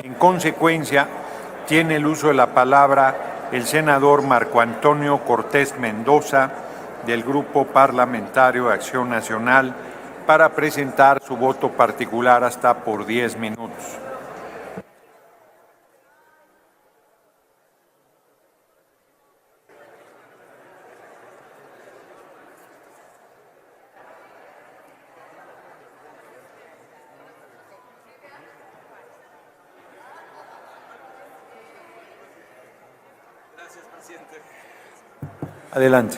En consecuencia, tiene el uso de la palabra el senador Marco Antonio Cortés Mendoza, del Grupo Parlamentario de Acción Nacional, para presentar su voto particular hasta por 10 minutos. Gracias, presidente. Adelante.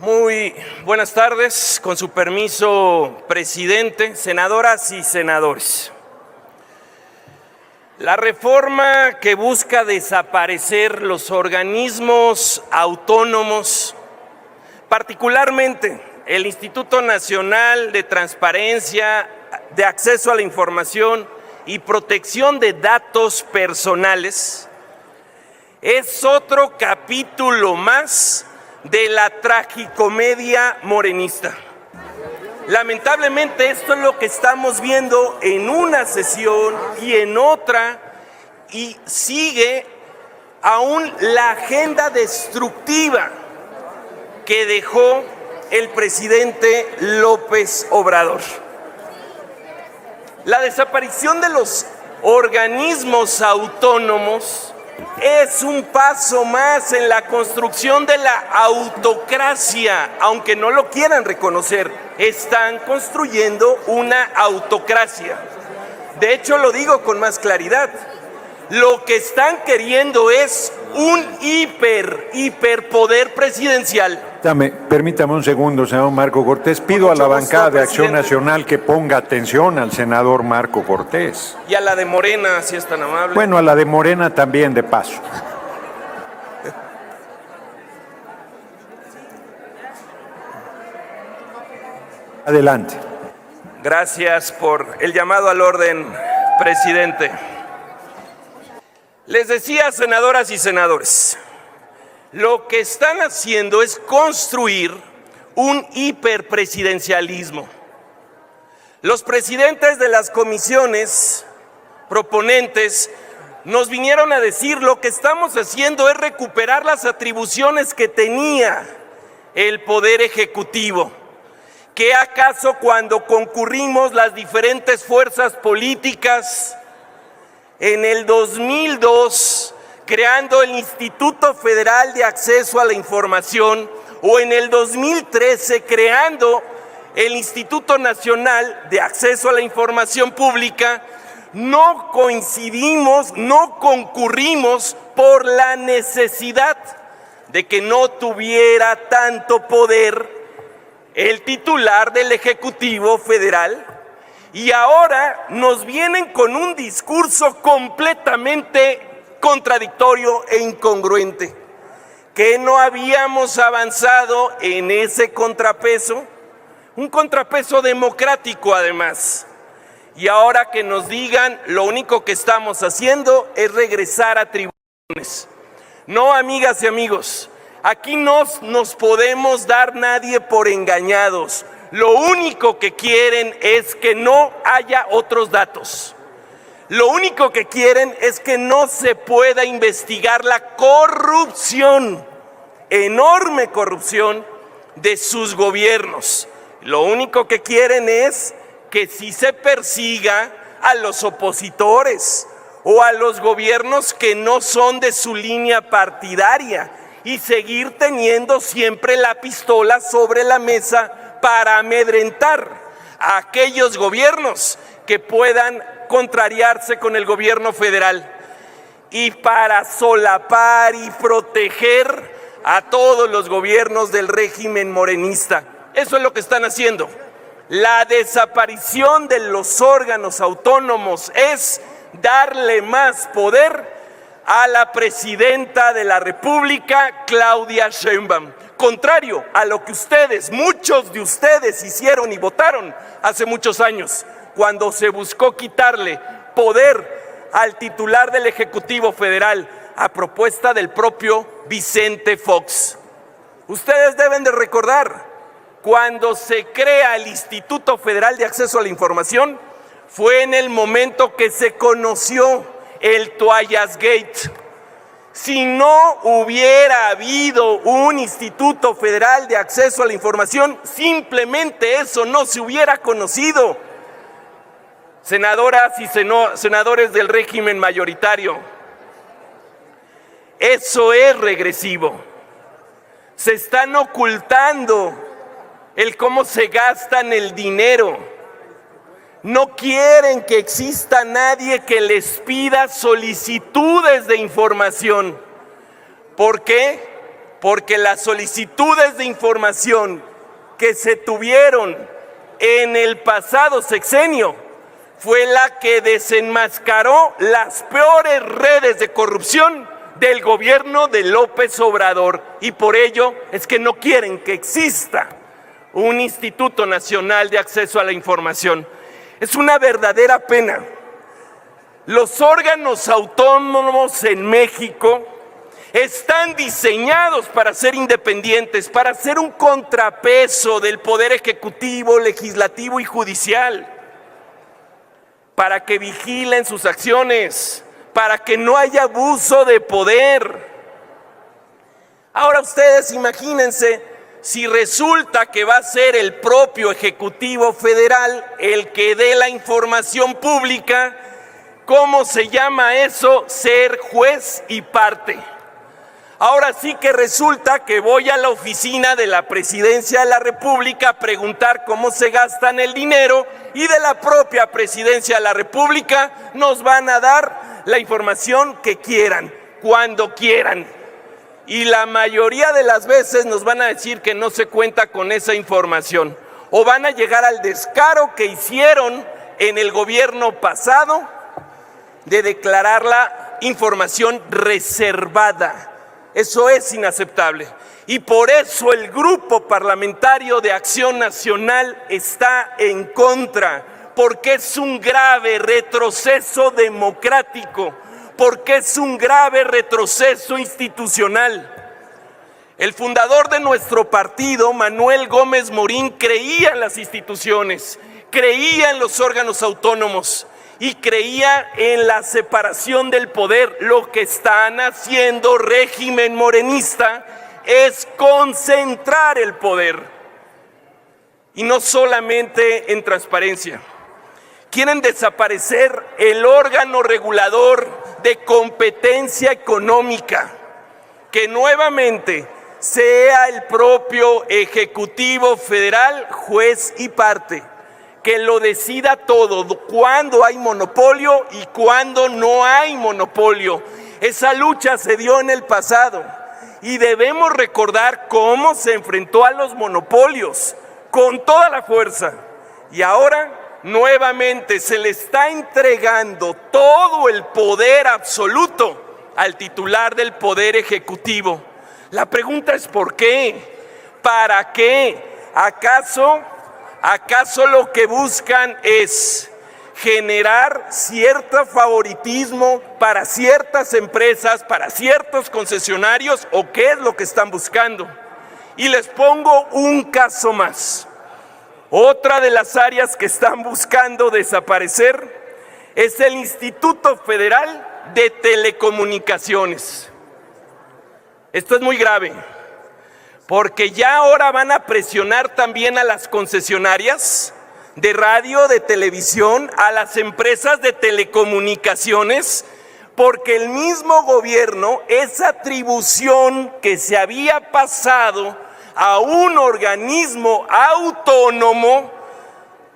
Muy buenas tardes, con su permiso, presidente, senadoras y senadores. La reforma que busca desaparecer los organismos autónomos, particularmente el Instituto Nacional de Transparencia, de Acceso a la Información y Protección de Datos Personales, es otro capítulo más de la tragicomedia morenista. Lamentablemente esto es lo que estamos viendo en una sesión y en otra, y sigue aún la agenda destructiva que dejó el presidente López Obrador. La desaparición de los organismos autónomos es un paso más en la construcción de la autocracia, aunque no lo quieran reconocer. Están construyendo una autocracia. De hecho, lo digo con más claridad. Lo que están queriendo es un hiperpoder presidencial. Permítame un segundo, senador Marco Cortés. Pido a la bancada de Acción Nacional que ponga atención al senador Marco Cortés. Y a la de Morena, si es tan amable. Bueno, a la de Morena también, de paso. Adelante. Gracias por el llamado al orden, presidente. Les decía, senadoras y senadores, lo que están haciendo es construir un hiperpresidencialismo. Los presidentes de las comisiones proponentes nos vinieron a decir: lo que estamos haciendo es recuperar las atribuciones que tenía el Poder Ejecutivo. ¿Qué acaso cuando concurrimos las diferentes fuerzas políticas en el 2002 creando el Instituto Federal de Acceso a la Información, o en el 2013 creando el Instituto Nacional de Acceso a la Información Pública, no coincidimos, no concurrimos por la necesidad de que no tuviera tanto poder el titular del Ejecutivo Federal? Y ahora nos vienen con un discurso completamente contradictorio e incongruente. ¿Que no habíamos avanzado en ese contrapeso? Un contrapeso democrático, además. Y ahora que nos digan, lo único que estamos haciendo es regresar a tribunas. No, amigas y amigos, aquí no nos podemos dar nadie por engañados. Lo único que quieren es que no haya otros datos. Lo único que quieren es que no se pueda investigar la corrupción, enorme corrupción de sus gobiernos. Lo único que quieren es que sí se persiga a los opositores o a los gobiernos que no son de su línea partidaria, y seguir teniendo siempre la pistola sobre la mesa para amedrentar a aquellos gobiernos que puedan contrariarse con el gobierno federal, y para solapar y proteger a todos los gobiernos del régimen morenista. Eso es lo que están haciendo. La desaparición de los órganos autónomos es darle más poder a la presidenta de la República, Claudia Sheinbaum. Contrario a lo que ustedes, muchos de ustedes, hicieron y votaron hace muchos años, cuando se buscó quitarle poder al titular del Ejecutivo Federal, a propuesta del propio Vicente Fox. Ustedes deben de recordar, cuando se crea el Instituto Federal de Acceso a la Información, fue en el momento que se conoció el Toallas Gate. Si no hubiera habido un Instituto Federal de Acceso a la Información, simplemente eso no se hubiera conocido. Senadoras y senadores del régimen mayoritario, eso es regresivo. Se están ocultando el cómo se gastan el dinero. No quieren que exista nadie que les pida solicitudes de información. ¿Por qué? Porque las solicitudes de información que se tuvieron en el pasado sexenio fue la que desenmascaró las peores redes de corrupción del gobierno de López Obrador. Y por ello es que no quieren que exista un Instituto Nacional de Acceso a la Información. Es una verdadera pena. Los órganos autónomos en México están diseñados para ser independientes, para ser un contrapeso del poder ejecutivo, legislativo y judicial, para que vigilen sus acciones, para que no haya abuso de poder. Ahora ustedes imagínense si resulta que va a ser el propio Ejecutivo Federal el que dé la información pública. ¿Cómo se llama eso? Ser juez y parte. Ahora sí que resulta que voy a la oficina de la Presidencia de la República a preguntar cómo se gastan el dinero y de la propia Presidencia de la República nos van a dar la información que quieran, cuando quieran. Y la mayoría de las veces nos van a decir que no se cuenta con esa información. O van a llegar al descaro que hicieron en el gobierno pasado de declarar la información reservada. Eso es inaceptable. Y por eso el Grupo Parlamentario de Acción Nacional está en contra, porque es un grave retroceso democrático, porque es un grave retroceso institucional. El fundador de nuestro partido, Manuel Gómez Morín, creía en las instituciones, creía en los órganos autónomos y creía en la separación del poder. Lo que están haciendo régimen morenista es concentrar el poder, y no solamente en transparencia. Quieren desaparecer el órgano regulador de competencia económica, que nuevamente sea el propio Ejecutivo Federal juez y parte, que lo decida todo, cuándo hay monopolio y cuándo no hay monopolio. Esa lucha se dio en el pasado y debemos recordar cómo se enfrentó a los monopolios con toda la fuerza, y ahora nuevamente se le está entregando todo el poder absoluto al titular del Poder Ejecutivo. La pregunta es ¿por qué? ¿Para qué? ¿Acaso lo que buscan es generar cierto favoritismo para ciertas empresas, para ciertos concesionarios, o qué es lo que están buscando? Y les pongo un caso más. Otra de las áreas que están buscando desaparecer es el Instituto Federal de Telecomunicaciones. Esto es muy grave, porque ya ahora van a presionar también a las concesionarias de radio, de televisión, a las empresas de telecomunicaciones, porque el mismo gobierno, esa atribución que se había pasado a un organismo autónomo,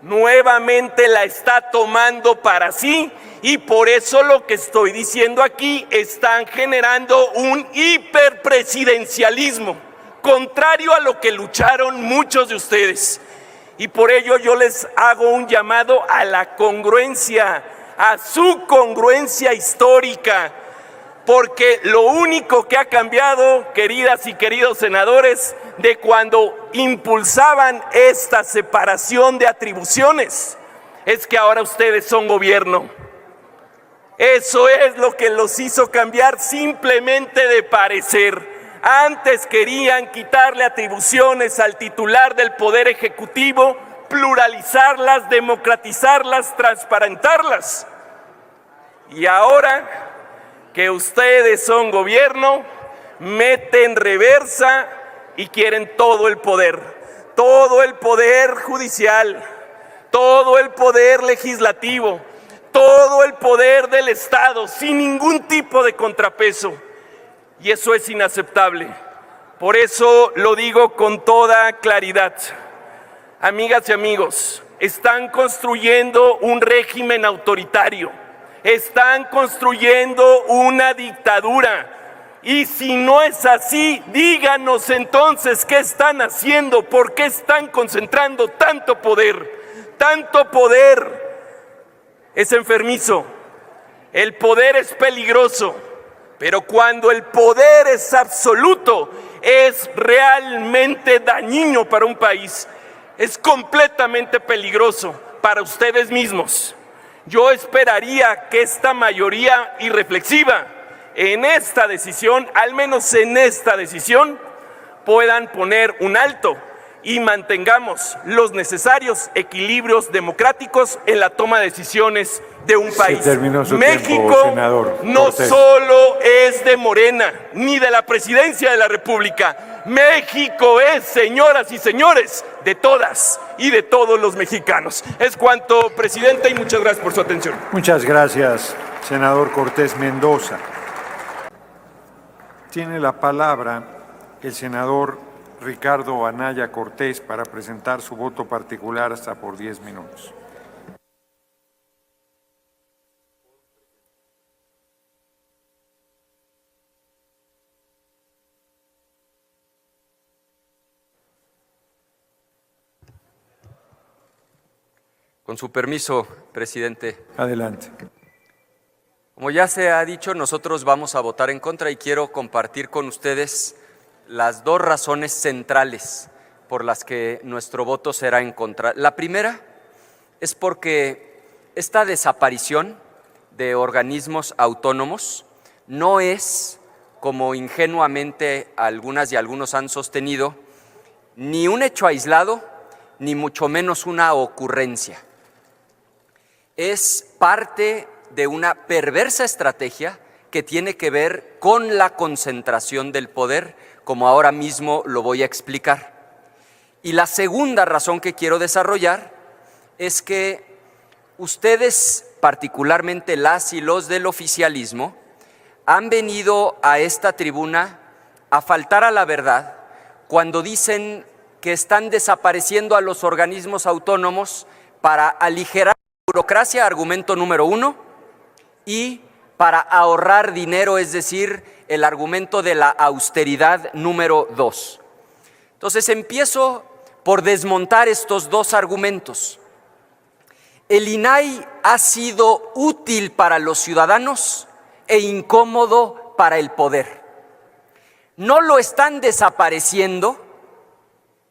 nuevamente la está tomando para sí, y por eso lo que estoy diciendo aquí, están generando un hiperpresidencialismo, contrario a lo que lucharon muchos de ustedes. Y por ello yo les hago un llamado a la congruencia, a su congruencia histórica, porque lo único que ha cambiado, queridas y queridos senadores, de cuando impulsaban esta separación de atribuciones, es que ahora ustedes son gobierno. Eso es lo que los hizo cambiar simplemente de parecer. Antes querían quitarle atribuciones al titular del Poder Ejecutivo, pluralizarlas, democratizarlas, transparentarlas. Y ahora que ustedes son gobierno, meten reversa y quieren todo el poder judicial, todo el poder legislativo, todo el poder del Estado, sin ningún tipo de contrapeso. Y eso es inaceptable. Por eso lo digo con toda claridad. Amigas y amigos, están construyendo un régimen autoritario, están construyendo una dictadura. Y si no es así, díganos entonces qué están haciendo, por qué están concentrando tanto poder. Tanto poder es enfermizo, el poder es peligroso, pero cuando el poder es absoluto, es realmente dañino para un país, es completamente peligroso para ustedes mismos. Yo esperaría que esta mayoría irreflexiva en esta decisión, al menos en esta decisión, puedan poner un alto y mantengamos los necesarios equilibrios democráticos en la toma de decisiones de un país. México no solo es de Morena, ni de la presidencia de la República. México es, señoras y señores, de todas y de todos los mexicanos. Es cuanto, presidente, y muchas gracias por su atención. Muchas gracias, senador Cortés Mendoza. Tiene la palabra el senador Ricardo Anaya Cortés para presentar su voto particular hasta por 10 minutos. Con su permiso, presidente. Adelante. Como ya se ha dicho, nosotros vamos a votar en contra y quiero compartir con ustedes las dos razones centrales por las que nuestro voto será en contra. La primera es porque esta desaparición de organismos autónomos no es, como ingenuamente algunas y algunos han sostenido, ni un hecho aislado, ni mucho menos una ocurrencia. Es parte de una perversa estrategia que tiene que ver con la concentración del poder, como ahora mismo lo voy a explicar. Y la segunda razón que quiero desarrollar es que ustedes, particularmente las y los del oficialismo, han venido a esta tribuna a faltar a la verdad cuando dicen que están desapareciendo a los organismos autónomos para aligerar la burocracia, argumento número 1, y para ahorrar dinero, es decir, el argumento de la austeridad número 2. Entonces empiezo por desmontar estos dos argumentos. El INAI ha sido útil para los ciudadanos e incómodo para el poder. No lo están desapareciendo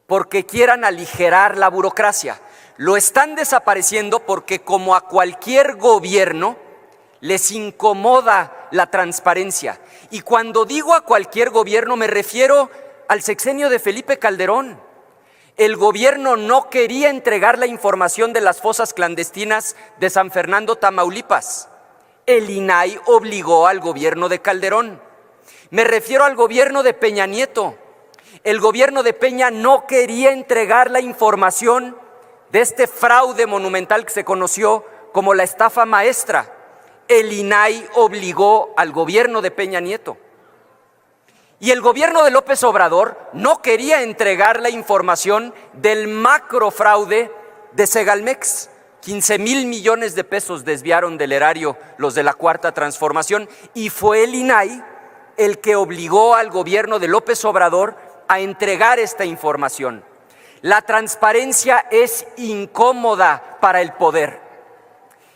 porque quieran aligerar la burocracia. Lo están desapareciendo porque, como a cualquier gobierno, les incomoda la transparencia. Y cuando digo a cualquier gobierno me refiero al sexenio de Felipe Calderón. El gobierno no quería entregar la información de las fosas clandestinas de San Fernando, Tamaulipas. El INAI obligó al gobierno de Calderón. Me refiero al gobierno de Peña Nieto. El gobierno de Peña no quería entregar la información de este fraude monumental que se conoció como la estafa maestra. El INAI obligó al gobierno de Peña Nieto. Y el gobierno de López Obrador no quería entregar la información del macrofraude de Segalmex. 15,000 millones de pesos desviaron del erario los de la Cuarta Transformación, y fue el INAI el que obligó al gobierno de López Obrador a entregar esta información. La transparencia es incómoda para el poder.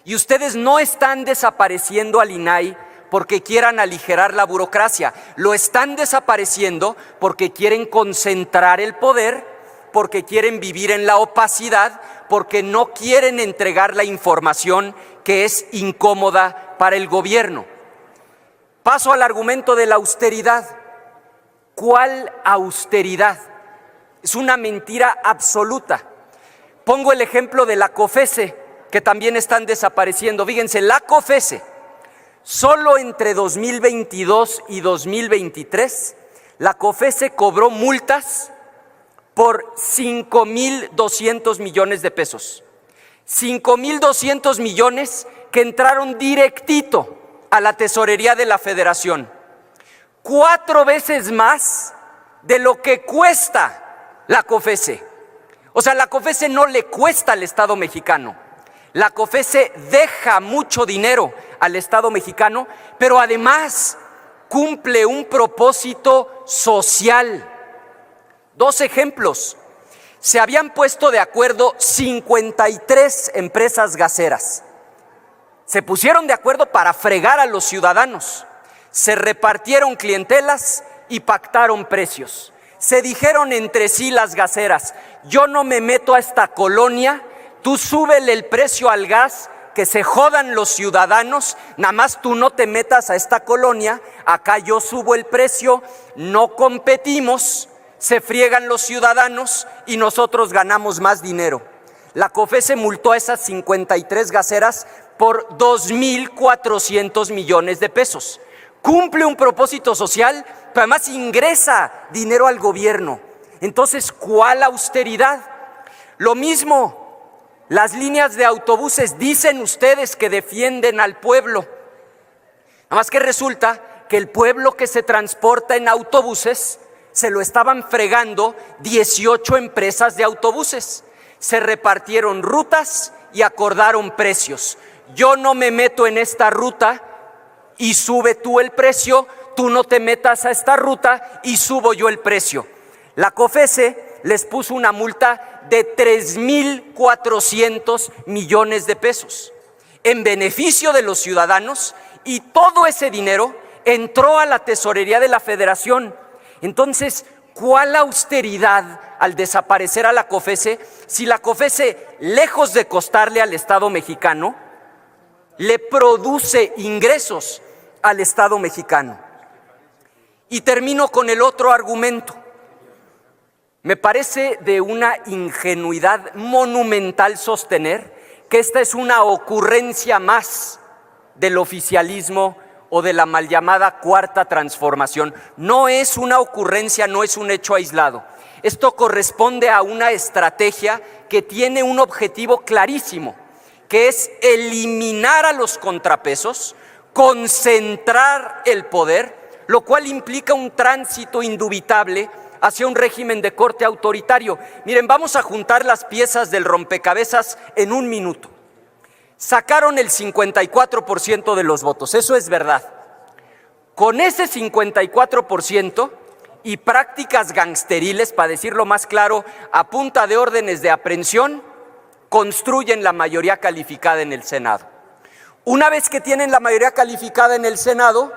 Y ustedes no están desapareciendo al INAI porque quieran aligerar la burocracia. Lo están desapareciendo porque quieren concentrar el poder, porque quieren vivir en la opacidad, porque no quieren entregar la información que es incómoda para el gobierno. Paso al argumento de la austeridad. ¿Cuál austeridad? Es una mentira absoluta. Pongo el ejemplo de la COFESE, que también están desapareciendo. Fíjense, la COFESE, solo entre 2022 y 2023, la COFESE cobró multas por 5,200 millones de pesos. 5,200 millones que entraron directito a la tesorería de la Federación. 4 veces más de lo que cuesta la COFESE. O sea, la COFESE no le cuesta al Estado mexicano. La COFESE deja mucho dinero al Estado mexicano, pero además cumple un propósito social. 2 ejemplos. Se habían puesto de acuerdo 53 empresas gaseras. Se pusieron de acuerdo para fregar a los ciudadanos. Se repartieron clientelas y pactaron precios. Se dijeron entre sí las gaseras: yo no me meto a esta colonia, tú súbele el precio al gas, que se jodan los ciudadanos, nada más tú no te metas a esta colonia, acá yo subo el precio, no competimos, se friegan los ciudadanos y nosotros ganamos más dinero. La COFESE multó a esas 53 gaseras por 2,400 millones de pesos. Cumple un propósito social, pero además ingresa dinero al gobierno. Entonces, ¿cuál austeridad? Lo mismo, las líneas de autobuses, dicen ustedes que defienden al pueblo. Nada más que resulta que el pueblo que se transporta en autobuses se lo estaban fregando 18 empresas de autobuses. Se repartieron rutas y acordaron precios. Yo no me meto en esta ruta y sube tú el precio, tú no te metas a esta ruta y subo yo el precio. La COFESE les puso una multa de 3,400 millones de pesos en beneficio de los ciudadanos, y todo ese dinero entró a la tesorería de la Federación. Entonces, ¿cuál austeridad al desaparecer a la COFESE, si la COFESE, lejos de costarle al Estado mexicano, le produce ingresos al Estado mexicano? Y termino con el otro argumento. Me parece de una ingenuidad monumental sostener que esta es una ocurrencia más del oficialismo o de la mal llamada Cuarta Transformación. No es una ocurrencia, no es un hecho aislado. Esto corresponde a una estrategia que tiene un objetivo clarísimo, que es eliminar a los contrapesos, concentrar el poder, lo cual implica un tránsito indubitable hacia un régimen de corte autoritario. Miren, vamos a juntar las piezas del rompecabezas en un minuto. Sacaron el 54% de los votos, eso es verdad. Con ese 54% y prácticas gangsteriles, para decirlo más claro, a punta de órdenes de aprehensión, construyen la mayoría calificada en el Senado. Una vez que tienen la mayoría calificada en el Senado,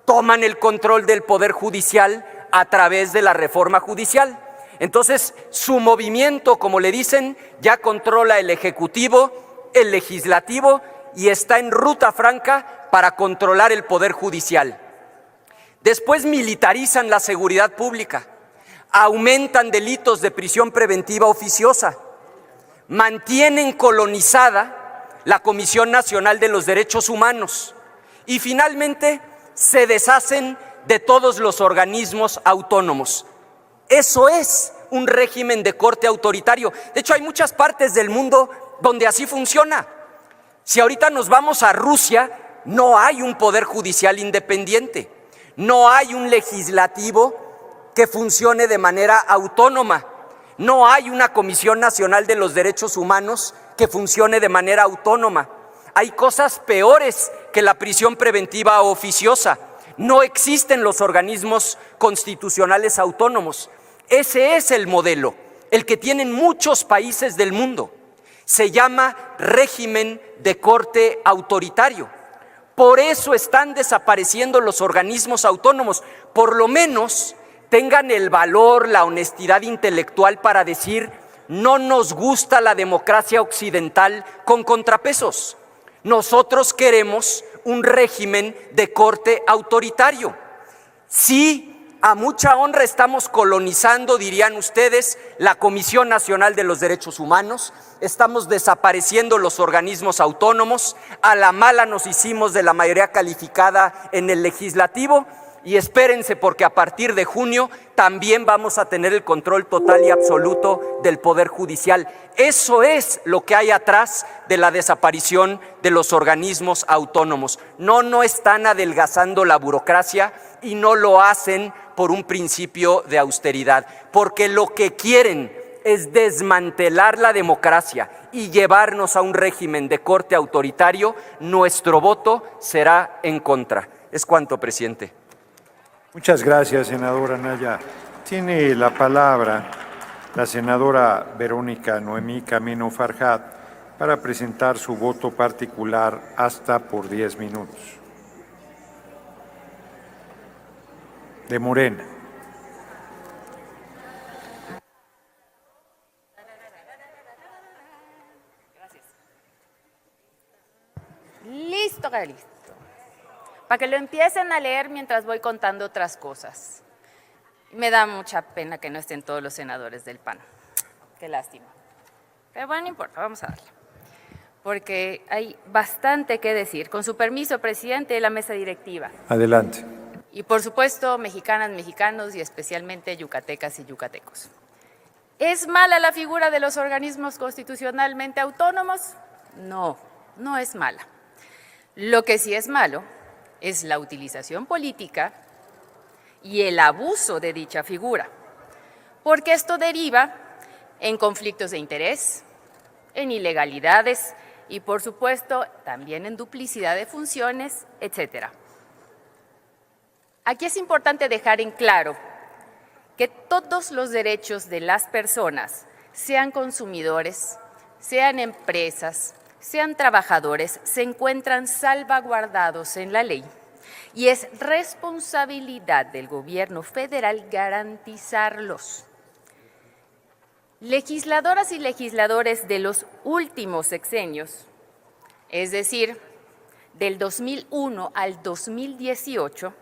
toman el control del Poder Judicial a través de la reforma judicial. Entonces, su movimiento, como le dicen, ya controla el Ejecutivo, el Legislativo, y está en ruta franca para controlar el Poder Judicial. Después militarizan la seguridad pública, aumentan delitos de prisión preventiva oficiosa, mantienen colonizada la Comisión Nacional de los Derechos Humanos y finalmente se deshacen de todos los organismos autónomos. Eso es un régimen de corte autoritario. De hecho, hay muchas partes del mundo donde así funciona. Si ahorita nos vamos a Rusia, no hay un poder judicial independiente, no hay un legislativo que funcione de manera autónoma, no hay una Comisión Nacional de los Derechos Humanos que funcione de manera autónoma. Hay cosas peores que la prisión preventiva oficiosa. No existen los organismos constitucionales autónomos. Ese es el modelo, el que tienen muchos países del mundo. Se llama régimen de corte autoritario. Por eso están desapareciendo los organismos autónomos. Por lo menos tengan el valor, la honestidad intelectual para decir: no nos gusta la democracia occidental con contrapesos. Nosotros queremos un régimen de corte autoritario. Sí, a mucha honra estamos colonizando, dirían ustedes, la Comisión Nacional de los Derechos Humanos, estamos desapareciendo los organismos autónomos, a la mala nos hicimos de la mayoría calificada en el legislativo y espérense porque a partir de junio también vamos a tener el control total y absoluto del Poder Judicial. Eso es lo que hay atrás de la desaparición de los organismos autónomos. No están adelgazando la burocracia y no lo hacen por un principio de austeridad, porque lo que quieren es desmantelar la democracia y llevarnos a un régimen de corte autoritario. Nuestro voto será en contra. Es cuanto, presidente. Muchas gracias, senadora Anaya. Tiene la palabra la senadora Verónica Noemí Camino Farjat para presentar su voto particular hasta por 10 minutos. De Morena. Listo, listo. Para que lo empiecen a leer mientras voy contando otras cosas. Me da mucha pena que no estén todos los senadores del PAN. Qué lástima. Pero bueno, no importa, vamos a darle. Porque hay bastante que decir. Con su permiso, presidente de la mesa directiva. Adelante. Y por supuesto, mexicanas, mexicanos y especialmente yucatecas y yucatecos. ¿Es mala la figura de los organismos constitucionalmente autónomos? No, no es mala. Lo que sí es malo es la utilización política y el abuso de dicha figura, porque esto deriva en conflictos de interés, en ilegalidades y, por supuesto, también en duplicidad de funciones, etcétera. Aquí es importante dejar en claro que todos los derechos de las personas, sean consumidores, sean empresas, sean trabajadores, se encuentran salvaguardados en la ley y es responsabilidad del gobierno federal garantizarlos. Legisladoras y legisladores de los últimos sexenios, es decir, del 2001 al 2018,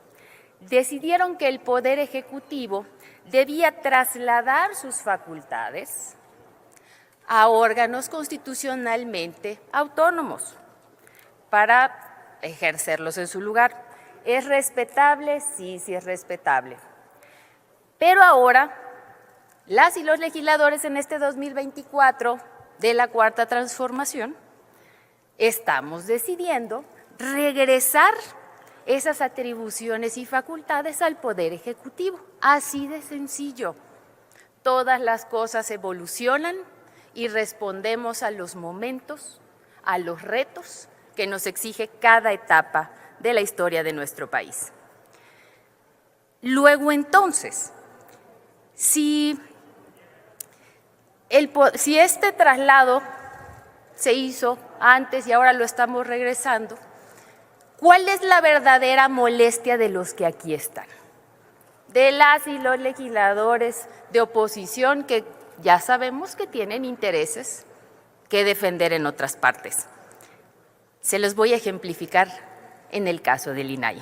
decidieron que el Poder Ejecutivo debía trasladar sus facultades a órganos constitucionalmente autónomos para ejercerlos en su lugar. ¿Es respetable? Sí, sí es respetable. Pero ahora, las y los legisladores en este 2024 de la Cuarta Transformación estamos decidiendo regresar esas atribuciones y facultades al Poder Ejecutivo. Así de sencillo. Todas las cosas evolucionan y respondemos a los momentos, a los retos que nos exige cada etapa de la historia de nuestro país. Luego, entonces, si este traslado se hizo antes y ahora lo estamos regresando, ¿cuál es la verdadera molestia de los que aquí están? De las y los legisladores de oposición que ya sabemos que tienen intereses que defender en otras partes. Se los voy a ejemplificar en el caso del INAI.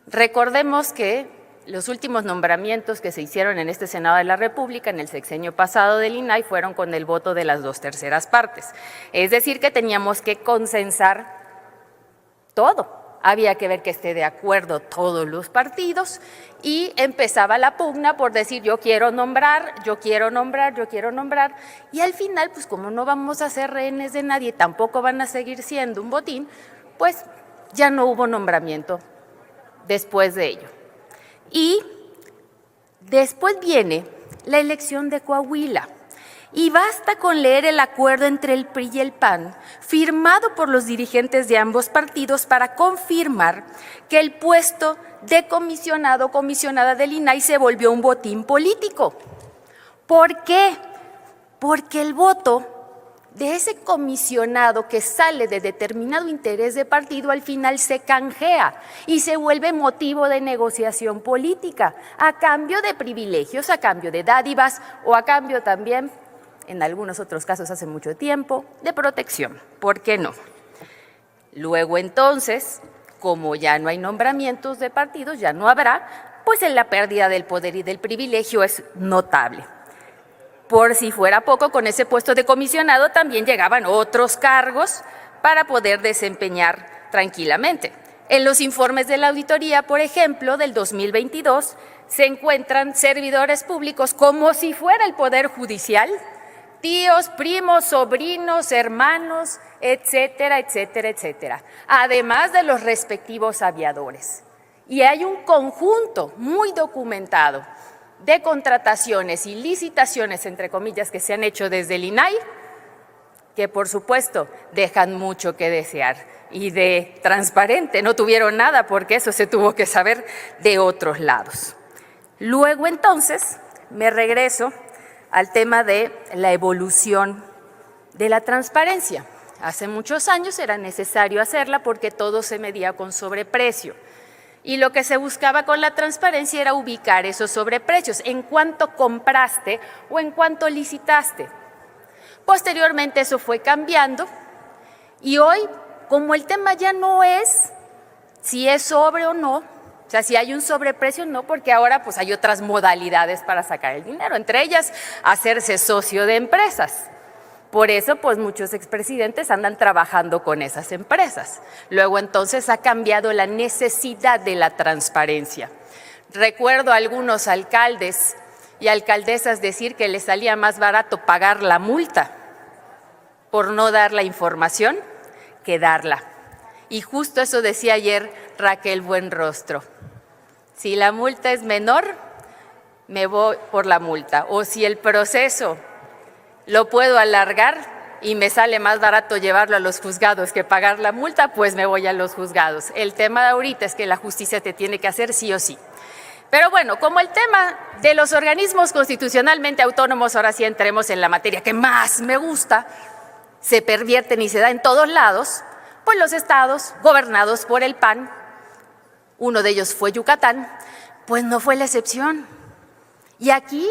Recordemos que los últimos nombramientos que se hicieron en este Senado de la República en el sexenio pasado del INAI fueron con el voto de las 2/3 partes. Es decir, que teníamos que consensar todo. Había que ver que esté de acuerdo todos los partidos y empezaba la pugna por decir yo quiero nombrar, yo quiero nombrar, yo quiero nombrar. Y al final, pues como no vamos a ser rehenes de nadie, tampoco van a seguir siendo un botín, pues ya no hubo nombramiento después de ello. Y después viene la elección de Coahuila. Y basta con leer el acuerdo entre el PRI y el PAN, firmado por los dirigentes de ambos partidos para confirmar que el puesto de comisionado o comisionada del INAI se volvió un botín político. ¿Por qué? Porque el voto de ese comisionado que sale de determinado interés de partido al final se canjea y se vuelve motivo de negociación política, a cambio de privilegios, a cambio de dádivas o a cambio también, en algunos otros casos hace mucho tiempo, de protección. ¿Por qué no? Luego entonces, como ya no hay nombramientos de partidos, ya no habrá, pues en la pérdida del poder y del privilegio es notable. Por si fuera poco, con ese puesto de comisionado también llegaban otros cargos para poder desempeñar tranquilamente. En los informes de la auditoría, por ejemplo, del 2022, se encuentran servidores públicos como si fuera el Poder Judicial, tíos, primos, sobrinos, hermanos, etcétera, etcétera, etcétera, además de los respectivos aviadores. Y hay un conjunto muy documentado de contrataciones y licitaciones, entre comillas, que se han hecho desde el INAI, que por supuesto dejan mucho que desear. Y de transparente no tuvieron nada, porque eso se tuvo que saber de otros lados. Luego entonces me regreso al tema de la evolución de la transparencia. Hace muchos años era necesario hacerla porque todo se medía con sobreprecio. Y lo que se buscaba con la transparencia era ubicar esos sobreprecios, en cuánto compraste o en cuánto licitaste. Posteriormente eso fue cambiando y hoy, como el tema ya no es si es sobre o no, o sea, si hay un sobreprecio o no, porque ahora pues hay otras modalidades para sacar el dinero, entre ellas hacerse socio de empresas. Por eso, pues muchos expresidentes andan trabajando con esas empresas. Luego, entonces, ha cambiado la necesidad de la transparencia. Recuerdo a algunos alcaldes y alcaldesas decir que les salía más barato pagar la multa por no dar la información que darla. Y justo eso decía ayer Raquel Buenrostro. Si la multa es menor, me voy por la multa. O si el proceso lo puedo alargar y me sale más barato llevarlo a los juzgados que pagar la multa, pues me voy a los juzgados. El tema de ahorita es que la justicia te tiene que hacer sí o sí. Pero bueno, como el tema de los organismos constitucionalmente autónomos, ahora sí entremos en la materia que más me gusta, se pervierten y se da en todos lados, pues los estados gobernados por el PAN, uno de ellos fue Yucatán, pues no fue la excepción. Y aquí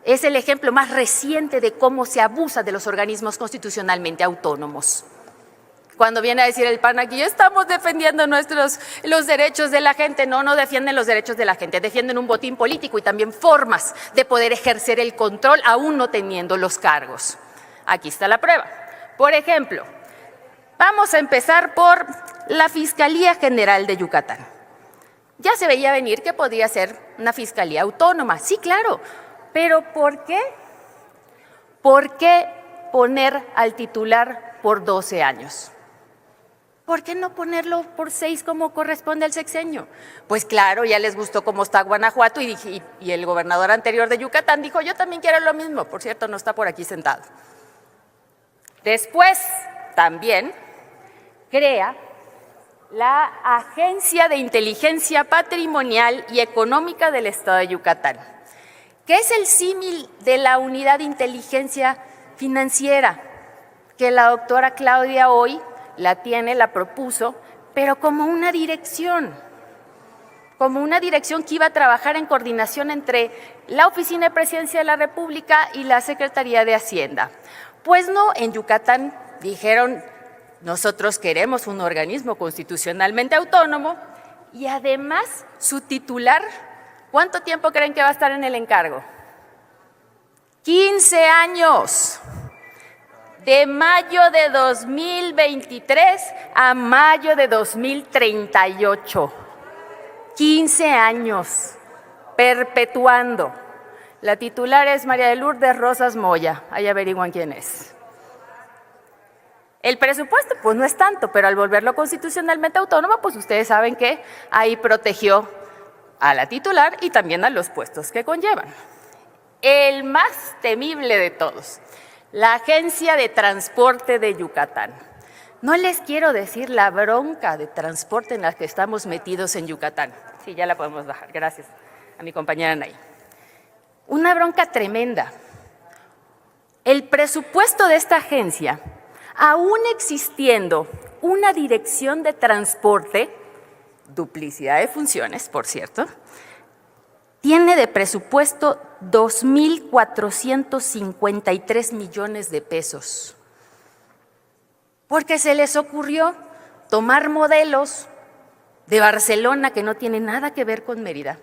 es el ejemplo más reciente de cómo se abusa de los organismos constitucionalmente autónomos. Cuando viene a decir el PAN aquí, estamos defendiendo los derechos de la gente. No, no defienden los derechos de la gente, defienden un botín político y también formas de poder ejercer el control aún no teniendo los cargos. Aquí está la prueba. Por ejemplo, vamos a empezar por la Fiscalía General de Yucatán. Ya se veía venir que podría ser una fiscalía autónoma. Sí, claro. ¿Pero por qué? ¿Por qué poner al titular por 12 años? ¿Por qué no ponerlo por 6 como corresponde al sexenio? Pues claro, ya les gustó cómo está Guanajuato y el gobernador anterior de Yucatán dijo, yo también quiero lo mismo. Por cierto, no está por aquí sentado. Después, también crea la Agencia de Inteligencia Patrimonial y Económica del Estado de Yucatán, que es el símil de la Unidad de Inteligencia Financiera, que la doctora Claudia hoy la propuso, pero como una dirección que iba a trabajar en coordinación entre la Oficina de Presidencia de la República y la Secretaría de Hacienda. Pues no, en Yucatán dijeron, nosotros queremos un organismo constitucionalmente autónomo y además su titular, ¿cuánto tiempo creen que va a estar en el encargo? 15 años. De mayo de 2023 a mayo de 2038. 15 años, perpetuando. La titular es María de Lourdes Rosas Moya, ahí averiguan quién es. El presupuesto, pues no es tanto, pero al volverlo constitucionalmente autónomo, pues ustedes saben que ahí protegió a la titular y también a los puestos que conllevan. El más temible de todos, la Agencia de Transporte de Yucatán. No les quiero decir la bronca de transporte en la que estamos metidos en Yucatán. Sí, ya la podemos bajar, gracias a mi compañera Nay. Una bronca tremenda. El presupuesto de esta agencia, aún existiendo una dirección de transporte, duplicidad de funciones, por cierto, tiene de presupuesto 2,453 millones de pesos. Porque se les ocurrió tomar modelos de Barcelona, que no tiene nada que ver con Mérida,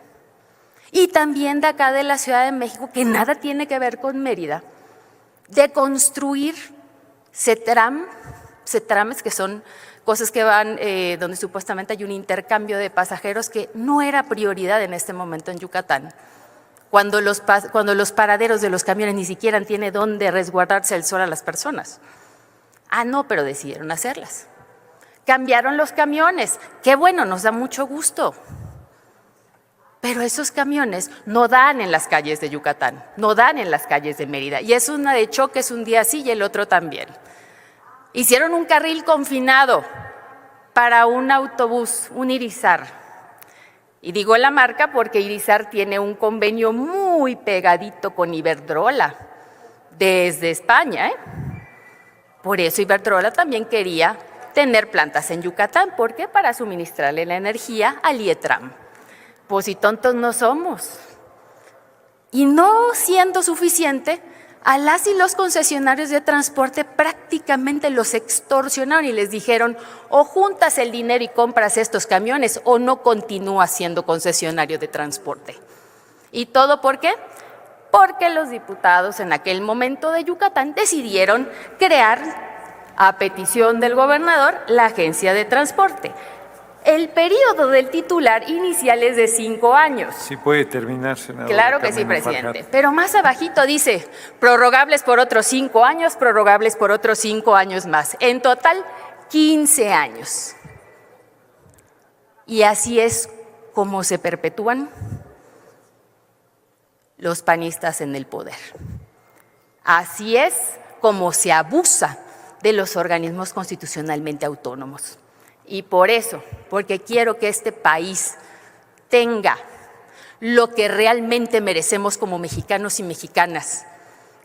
y también de acá de la Ciudad de México, que nada tiene que ver con Mérida, de construir CETRAMs, que son cosas que van, donde supuestamente hay un intercambio de pasajeros que no era prioridad en este momento en Yucatán, cuando los paraderos de los camiones ni siquiera tienen dónde resguardarse el sol a las personas. Ah, no, pero decidieron hacerlas. Cambiaron los camiones, qué bueno, nos da mucho gusto. Pero esos camiones no dan en las calles de Yucatán, no dan en las calles de Mérida. Y es una de choques un día sí y el otro también. Hicieron un carril confinado para un autobús, un Irizar. Y digo la marca porque Irizar tiene un convenio muy pegadito con Iberdrola desde España. Por eso Iberdrola también quería tener plantas en Yucatán. ¿Por qué? Para suministrarle la energía al IETRAM. Pues si tontos no somos. Y no siendo suficiente, a las y los concesionarios de transporte prácticamente los extorsionaron y les dijeron: o juntas el dinero y compras estos camiones o no continúas siendo concesionario de transporte. ¿Y todo por qué? Porque los diputados en aquel momento de Yucatán decidieron crear, a petición del gobernador, la Agencia de Transporte. El periodo del titular inicial es de 5 años. Sí puede terminar, senador. Claro que sí, presidente. Pero más abajito dice, prorrogables por otros 5 años, prorrogables por otros 5 años más. En total, 15 años. Y así es como se perpetúan los panistas en el poder. Así es como se abusa de los organismos constitucionalmente autónomos. Y por eso, porque quiero que este país tenga lo que realmente merecemos como mexicanos y mexicanas,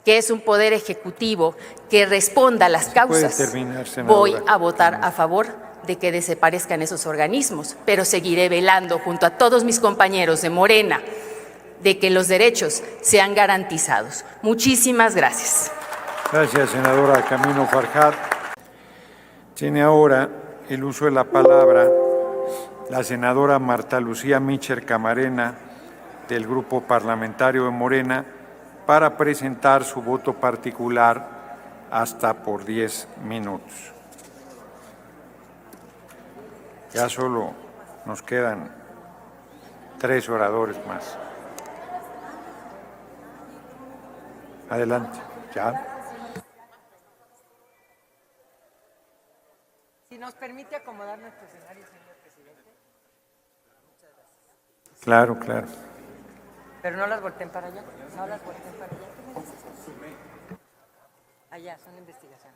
que es un poder ejecutivo que responda a las causas, voy a votar a favor de que desaparezcan esos organismos, pero seguiré velando junto a todos mis compañeros de Morena de que los derechos sean garantizados. Muchísimas gracias. Gracias, senadora Camino Farjat. Tiene ahora el uso de la palabra la senadora Marta Lucía Mitchell Camarena, del Grupo Parlamentario de Morena, para presentar su voto particular hasta por 10 minutos. Ya solo nos quedan 3 oradores más. Adelante. ¿Ya? Si nos permite acomodar nuestro escenario, señor presidente. Muchas gracias. Claro, claro. Pero no las volteen para allá. No las volteen para allá. Allá, son investigación.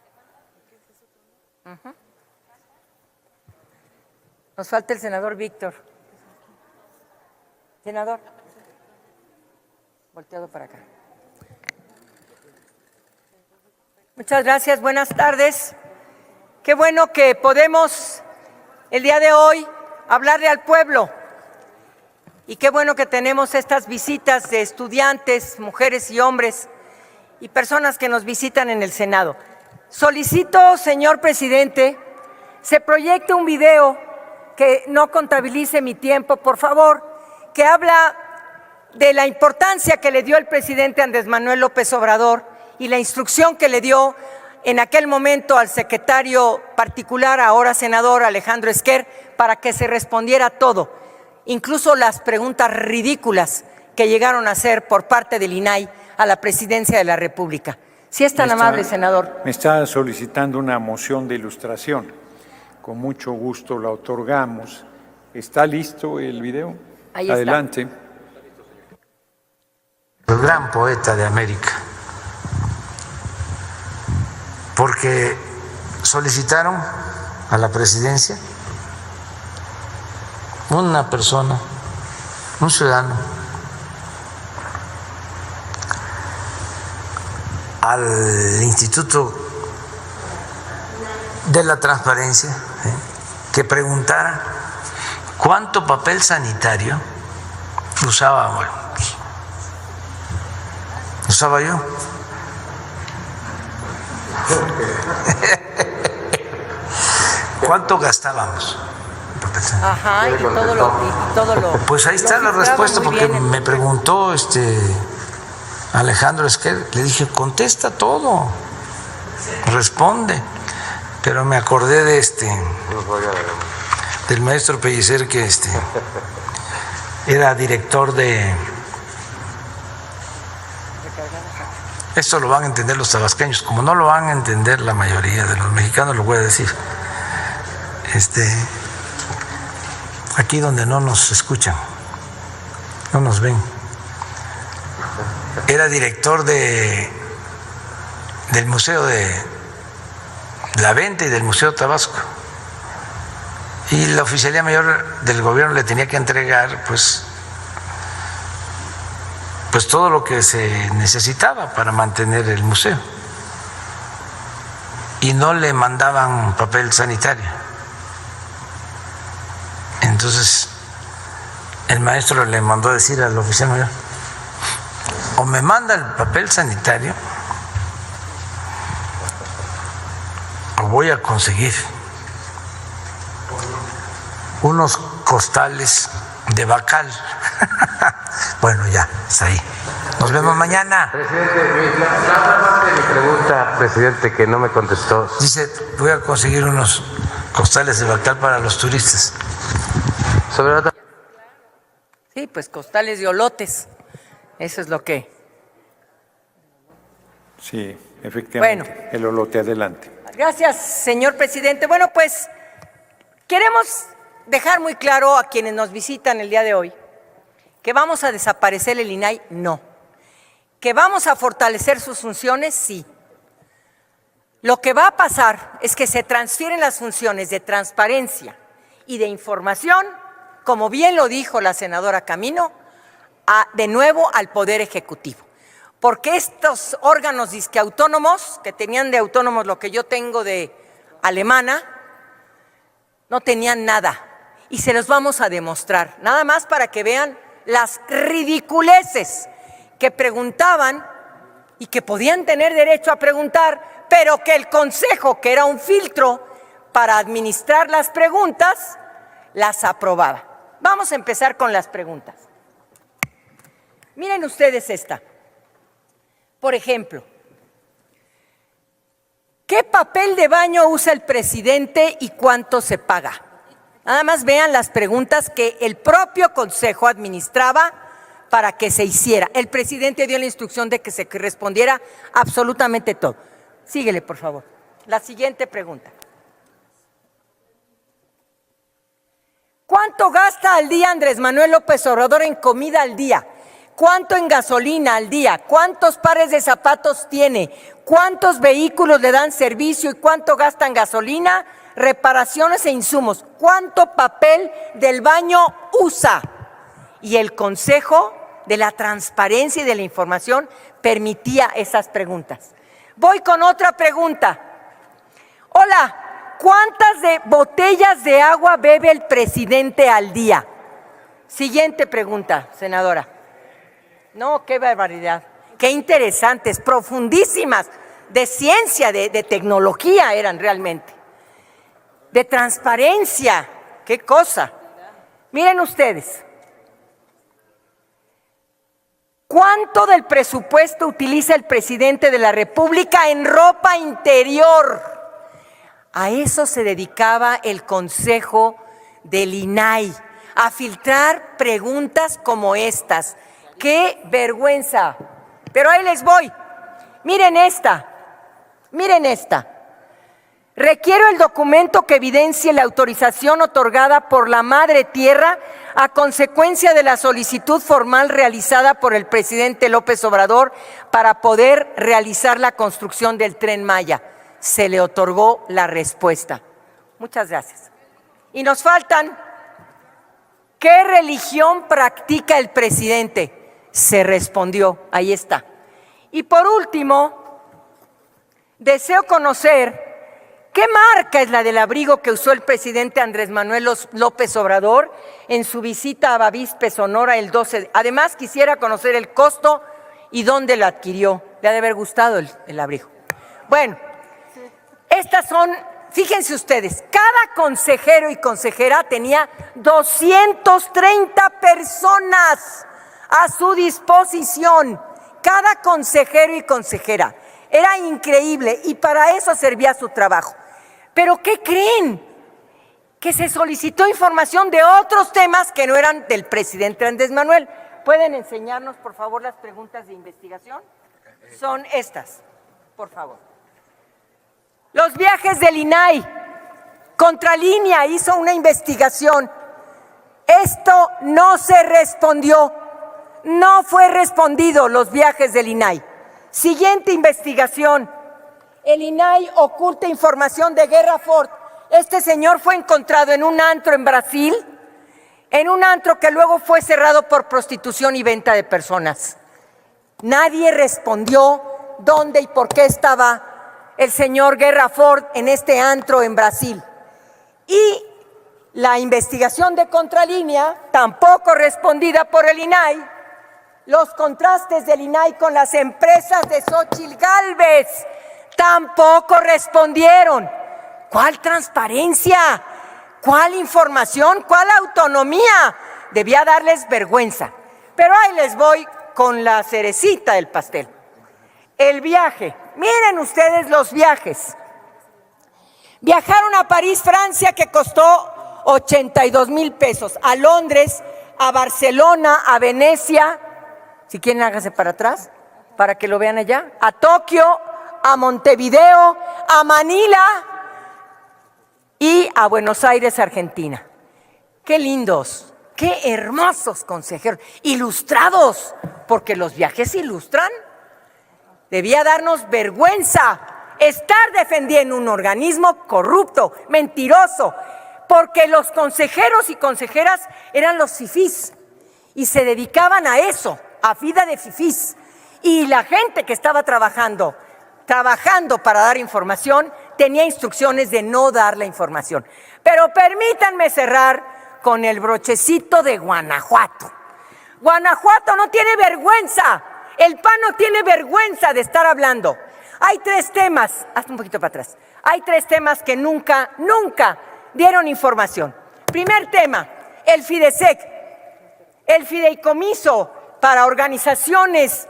Nos falta el senador Víctor. Senador. Volteado para acá. Muchas gracias, buenas tardes. Qué bueno que podemos el día de hoy hablarle al pueblo y qué bueno que tenemos estas visitas de estudiantes, mujeres y hombres y personas que nos visitan en el Senado. Solicito, señor presidente, se proyecte un video que no contabilice mi tiempo, por favor, que habla de la importancia que le dio el presidente Andrés Manuel López Obrador y la instrucción que le dio en aquel momento al secretario particular, ahora senador Alejandro Esquer, para que se respondiera todo, incluso las preguntas ridículas que llegaron a hacer por parte del INAI a la presidencia de la República. Si es tan amable, senador. Me está solicitando una moción de ilustración. Con mucho gusto la otorgamos. ¿Está listo el video? Ahí está. Adelante. El gran poeta de América, porque solicitaron a la presidencia una persona, un ciudadano, al Instituto de la Transparencia, que preguntara cuánto papel sanitario usaba yo. ¿Cuánto gastábamos? Ajá, y todo lo... Pues ahí está la respuesta, porque me preguntó Alejandro Esquer, le dije, contesta todo, responde. Pero me acordé de del maestro Pellicer, que era director de... Esto lo van a entender los tabasqueños, como no lo van a entender la mayoría de los mexicanos, lo voy a decir. Aquí donde no nos escuchan, no nos ven. Era director del Museo de la Venta y del Museo Tabasco. Y la Oficialía Mayor del Gobierno le tenía que entregar pues todo lo que se necesitaba para mantener el museo. Y no le mandaban papel sanitario. Entonces el maestro le mandó a decir al oficial mayor, o me manda el papel sanitario o voy a conseguir unos costales de bacal. Bueno, ya, está ahí. Nos vemos mañana. Presidente, nada más de mi pregunta, presidente, que no me contestó. Dice, voy a conseguir unos costales de bacal para los turistas. Sí, pues costales de olotes. Eso es lo que... Sí, efectivamente. Bueno. El olote, adelante. Gracias, señor presidente. Bueno, pues queremos dejar muy claro a quienes nos visitan el día de hoy que vamos a desaparecer el INAI, no. Que vamos a fortalecer sus funciones, sí. Lo que va a pasar es que se transfieren las funciones de transparencia y de información, como bien lo dijo la senadora Camino, de nuevo al Poder Ejecutivo. Porque estos órganos disque autónomos, que tenían de autónomos lo que yo tengo de alemana, no tenían nada. Y se los vamos a demostrar, nada más para que vean las ridiculeces que preguntaban y que podían tener derecho a preguntar, pero que el Consejo, que era un filtro para administrar las preguntas, las aprobaba. Vamos a empezar con las preguntas. Miren ustedes esta. Por ejemplo, ¿qué papel de baño usa el presidente y cuánto se paga? Nada más vean las preguntas que el propio Consejo administraba para que se hiciera. El presidente dio la instrucción de que se respondiera absolutamente todo. Síguele, por favor. La siguiente pregunta. ¿Cuánto gasta al día Andrés Manuel López Obrador en comida al día? ¿Cuánto en gasolina al día? ¿Cuántos pares de zapatos tiene? ¿Cuántos vehículos le dan servicio y cuánto gasta en gasolina, reparaciones e insumos? ¿Cuánto papel del baño usa? Y el Consejo de la Transparencia y de la Información permitía esas preguntas. Voy con otra pregunta. Hola, ¿cuántas botellas de agua bebe el presidente al día? Siguiente pregunta, senadora. No, qué barbaridad, qué interesantes, profundísimas, de ciencia, de tecnología eran realmente, de transparencia, qué cosa. Miren ustedes, ¿cuánto del presupuesto utiliza el presidente de la República en ropa interior? A eso se dedicaba el Consejo del INAI, a filtrar preguntas como estas. ¡Qué vergüenza! Pero ahí les voy. Miren esta. Miren esta. Requiero el documento que evidencie la autorización otorgada por la Madre Tierra a consecuencia de la solicitud formal realizada por el presidente López Obrador para poder realizar la construcción del Tren Maya. Se le otorgó la respuesta. Muchas gracias. Y nos faltan, ¿qué religión practica el presidente? Se respondió, ahí está. Y por último, deseo conocer qué marca es la del abrigo que usó el presidente Andrés Manuel López Obrador en su visita a Bavispe, Sonora, el 12. Además, quisiera conocer el costo y dónde lo adquirió. Le ha de haber gustado el abrigo. Bueno, estas son fíjense ustedes, cada consejero y consejera tenía 230 personas a su disposición. Cada consejero y consejera. Era increíble y para eso servía su trabajo. ¿Pero qué creen? Que se solicitó información de otros temas que no eran del presidente Andrés Manuel. ¿Pueden enseñarnos, por favor, las preguntas de investigación? Son estas, por favor. Los viajes del INAI. Contralínea hizo una investigación. Esto no se respondió. No fue respondido los viajes del INAI. Siguiente investigación. El INAI oculta información de Guerra Ford. Este señor fue encontrado en un antro en Brasil, en un antro que luego fue cerrado por prostitución y venta de personas. Nadie respondió dónde y por qué estaba el señor Guerra Ford en este antro en Brasil. Y la investigación de Contralínea, tampoco respondida por el INAI, los contrastes del INAI con las empresas de Xóchitl Gálvez tampoco respondieron. ¿Cuál transparencia? ¿Cuál información? ¿Cuál autonomía? Debía darles vergüenza. Pero ahí les voy con la cerecita del pastel. El viaje. Miren ustedes los viajes. Viajaron a París, Francia, que costó 82,000 pesos. A Londres, a Barcelona, a Venecia. Si quieren, háganse para atrás, para que lo vean allá. A Tokio, a Montevideo, a Manila y a Buenos Aires, Argentina. Qué lindos, qué hermosos consejeros. Ilustrados, porque los viajes ilustran. Debía darnos vergüenza estar defendiendo un organismo corrupto, mentiroso, porque los consejeros y consejeras eran los fifís y se dedicaban a eso, a vida de fifís. Y la gente que estaba trabajando para dar información, tenía instrucciones de no dar la información. Pero permítanme cerrar con el brochecito de Guanajuato. Guanajuato no tiene vergüenza. El PAN no tiene vergüenza de estar hablando. Hay tres temas, hazte un poquito para atrás. Hay tres temas que nunca dieron información. Primer tema, el FIDESEC, el fideicomiso para organizaciones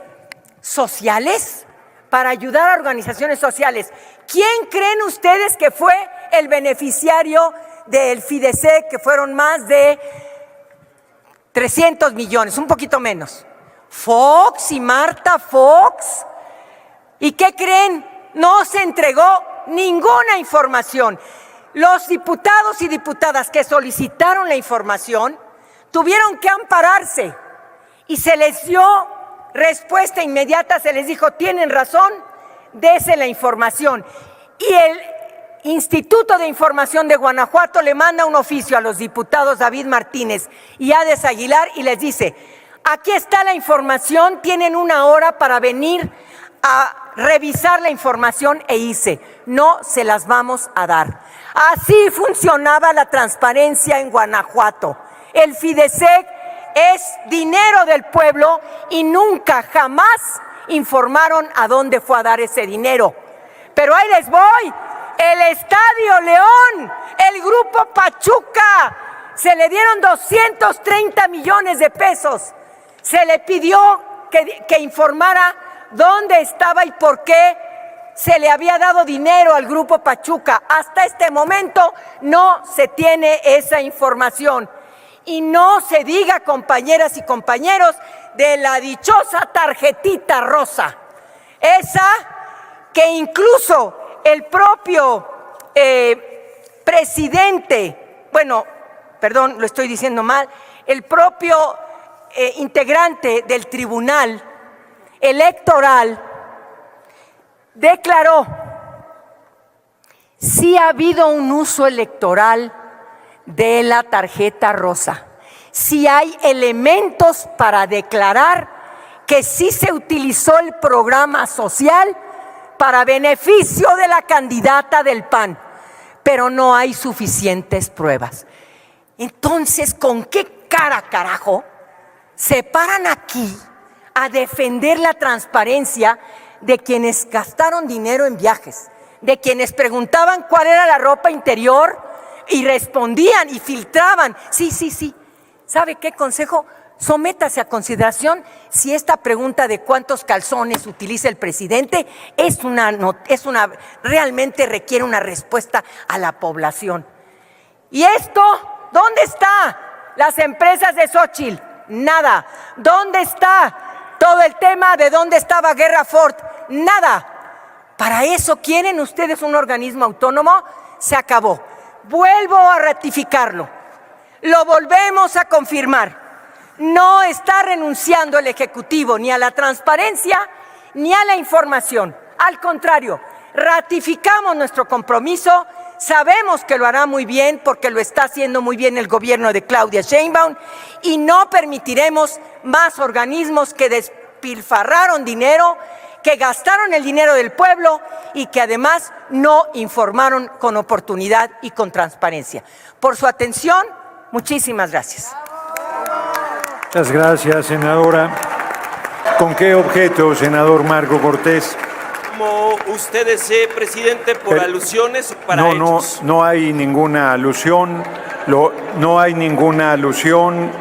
sociales, para ayudar a organizaciones sociales. ¿Quién creen ustedes que fue el beneficiario del FIDESEC, que fueron más de 300 millones, un poquito menos? Fox y Marta Fox. ¿Y qué creen? No se entregó ninguna información. Los diputados y diputadas que solicitaron la información tuvieron que ampararse y se les dio respuesta inmediata, se les dijo, tienen razón, dese la información. Y el Instituto de Información de Guanajuato le manda un oficio a los diputados David Martínez y Hades Aguilar y les dice, aquí está la información, tienen 1 hora para venir a revisar la información e irse. No se las vamos a dar. Así funcionaba la transparencia en Guanajuato. El FIDESEC es dinero del pueblo y nunca, jamás informaron a dónde fue a dar ese dinero. Pero ahí les voy, el Estadio León, el Grupo Pachuca, se le dieron 230 millones de pesos. Se le pidió que informara dónde estaba y por qué se le había dado dinero al Grupo Pachuca. Hasta este momento no se tiene esa información. Y no se diga, compañeras y compañeros, de la dichosa tarjetita rosa. Esa que incluso el propio presidente, lo estoy diciendo mal, el propio integrante del Tribunal Electoral declaró, sí ha habido un uso electoral de la tarjeta rosa. Sí hay elementos para declarar que sí se utilizó el programa social para beneficio de la candidata del PAN, pero no hay suficientes pruebas. Entonces, ¿con qué carajo se paran aquí a defender la transparencia de quienes gastaron dinero en viajes, de quienes preguntaban cuál era la ropa interior y respondían y filtraban. Sí. ¿Sabe qué, consejo? Sométase a consideración si esta pregunta de cuántos calzones utiliza el presidente realmente requiere una respuesta a la población. ¿Y esto dónde está? Las empresas de Xóchitl, nada. ¿Dónde está todo el tema de dónde estaba Guerra Ford? Nada. ¿Para eso quieren ustedes un organismo autónomo? Se acabó. Vuelvo a ratificarlo. Lo volvemos a confirmar. No está renunciando el Ejecutivo ni a la transparencia ni a la información. Al contrario, ratificamos nuestro compromiso. Sabemos que lo hará muy bien porque lo está haciendo muy bien el gobierno de Claudia Sheinbaum y no permitiremos más organismos que despilfarraron dinero, que gastaron el dinero del pueblo y que además no informaron con oportunidad y con transparencia. Por su atención, muchísimas gracias. Muchas gracias, senadora. ¿Con qué objeto, senador Marco Cortés? Como usted desee, presidente, por alusiones o para hechos. No hay ninguna alusión. No hay ninguna alusión.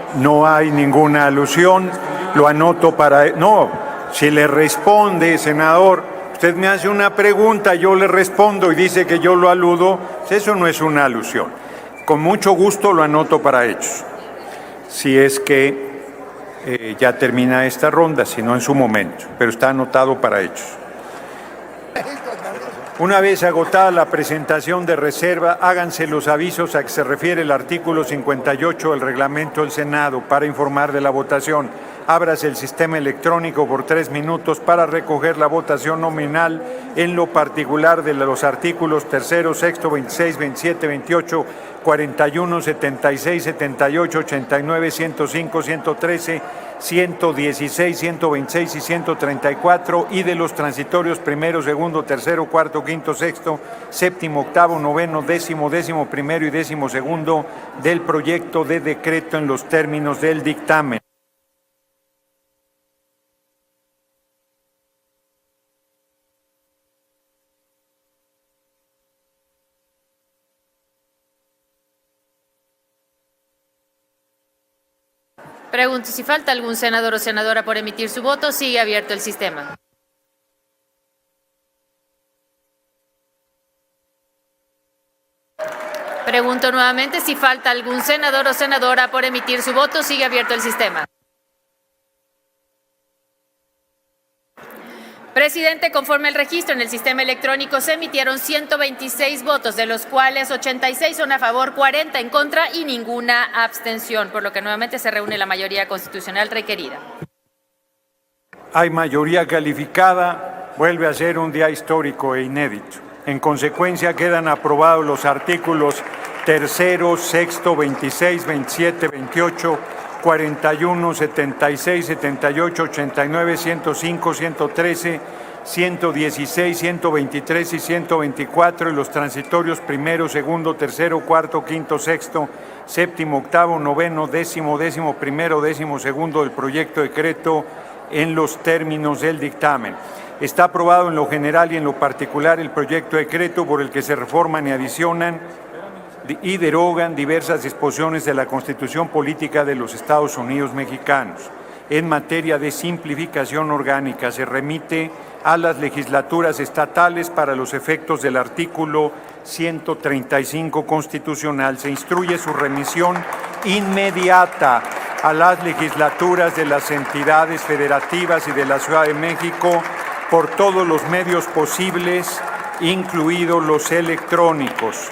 Lo anoto para... No, si le responde, senador, usted me hace una pregunta, yo le respondo y dice que yo lo aludo, eso no es una alusión. Con mucho gusto lo anoto para hechos. Si es que ya termina esta ronda, si no en su momento, pero está anotado para hechos. Una vez agotada la presentación de reserva, háganse los avisos a que se refiere el artículo 58 del reglamento del Senado para informar de la votación. Ábrase el sistema electrónico por 3 minutos para recoger la votación nominal en lo particular de los artículos 3º, 6º, 26, 27, 28, 41, 76, 78, 89, 105, 113, 116, 126 y 134 y de los transitorios primero, segundo, tercero, cuarto, quinto, sexto, séptimo, octavo, noveno, décimo, décimo primero y décimo segundo del proyecto de decreto en los términos del dictamen. Pregunto, si falta algún senador o senadora por emitir su voto, sigue abierto el sistema. Pregunto nuevamente, si falta algún senador o senadora por emitir su voto, sigue abierto el sistema. Presidente, conforme al registro en el sistema electrónico, se emitieron 126 votos, de los cuales 86 son a favor, 40 en contra y ninguna abstención, por lo que nuevamente se reúne la mayoría constitucional requerida. Hay mayoría calificada, vuelve a ser un día histórico e inédito. En consecuencia, quedan aprobados los artículos 3º, 6º, 26, 27, 28, 41, 76, 78, 89, 105, 113, 116, 123 y 124 y los transitorios primero, segundo, tercero, cuarto, quinto, sexto, séptimo, octavo, noveno, décimo, décimo primero, décimo segundo del proyecto de decreto en los términos del dictamen. Está aprobado en lo general y en lo particular el proyecto de decreto por el que se reforman y adicionan y derogan diversas disposiciones de la Constitución Política de los Estados Unidos Mexicanos. En materia de simplificación orgánica, se remite a las legislaturas estatales para los efectos del artículo 135 constitucional. Se instruye su remisión inmediata a las legislaturas de las entidades federativas y de la Ciudad de México por todos los medios posibles, incluidos los electrónicos.